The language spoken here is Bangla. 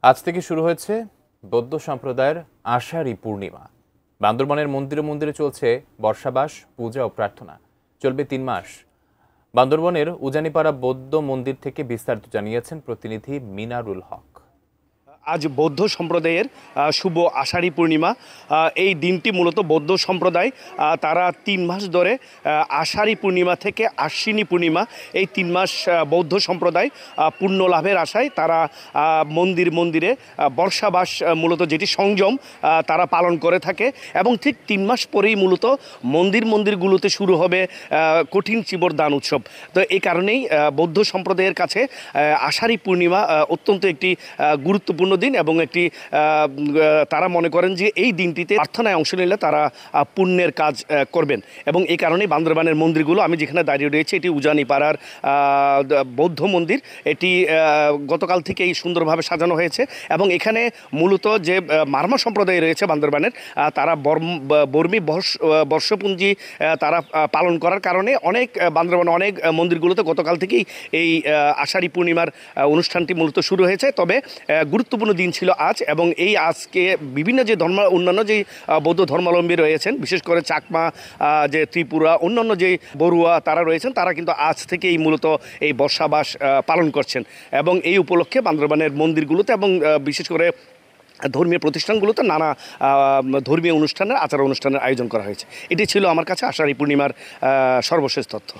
আজ থেকে শুরু হয়েছে বৌদ্ধ সম্প্রদায়ের আষাঢ়ী পূর্ণিমা। বান্দরবানের মন্দিরে মন্দিরে চলছে বর্ষাবাস, পূজা ও প্রার্থনা। চলবে ৩ মাস। বান্দরবানের উজানিপাড়া বৌদ্ধ মন্দির থেকে বিস্তারিত জানিয়েছেন প্রতিনিধি মিনারুল হক। আজ বৌদ্ধ সম্প্রদায়ের শুভ আষাঢ়ী পূর্ণিমা। এই দিনটি মূলত বৌদ্ধ সম্প্রদায় তারা ৩ মাস ধরে আষাঢ়ী পূর্ণিমা থেকে আশ্বিনী পূর্ণিমা এই ৩ মাস বৌদ্ধ সম্প্রদায় পুণ্য লাভের আশায় তারা মন্দিরে বর্ষাবাস মূলত যেটি সংযম তারা পালন করে থাকে এবং ঠিক ৩ মাস পরেই মূলত মন্দিরগুলোতে শুরু হবে কঠিন চিবর দান উৎসব। তো এই কারণেই বৌদ্ধ সম্প্রদায়ের কাছে আষাঢ়ী পূর্ণিমা অত্যন্ত একটি গুরুত্বপূর্ণ দিন এবং একটি তারা মনে করেন যে এই দিনটিতে প্রার্থনায় অংশ নিলে তারা পুণ্যের কাজ করবেন এবং এই কারণেই বান্দরবানের মন্দিরগুলো, আমি যেখানে দাঁড়িয়ে রয়েছে এটি উজানিপাড়ার বৌদ্ধ মন্দির, এটি গতকাল থেকেই সুন্দরভাবে সাজানো হয়েছে এবং এখানে মূলত যে মারমা সম্প্রদায় রয়েছে বান্দরবানের, তারা বর্মী বর্ষপুঞ্জি তারা পালন করার কারণে বান্দরবানের অনেক মন্দিরগুলোতে গতকাল থেকেই এই আষাঢ়ী পূর্ণিমার অনুষ্ঠানটি মূলত শুরু হয়েছে। তবে গুরুত্বপূর্ণ দিন ছিল আজ এবং এই আজকে বিভিন্ন যে অন্যান্য যে বৌদ্ধ ধর্মাবলম্বী রয়েছেন, বিশেষ করে চাকমা, যে ত্রিপুরা, অন্যান্য যে বড়ুয়া তারা রয়েছেন, তারা কিন্তু আজ থেকেই মূলত এই বর্ষাবাস পালন করছেন এবং এই উপলক্ষে বান্দরবানের মন্দিরগুলোতে এবং বিশেষ করে ধর্মীয় প্রতিষ্ঠানগুলোতে নানা ধর্মীয় আচার অনুষ্ঠানের আয়োজন করা হয়েছে। এটি ছিল আমার কাছে আষাঢ়ী পূর্ণিমার সর্বশেষ তথ্য।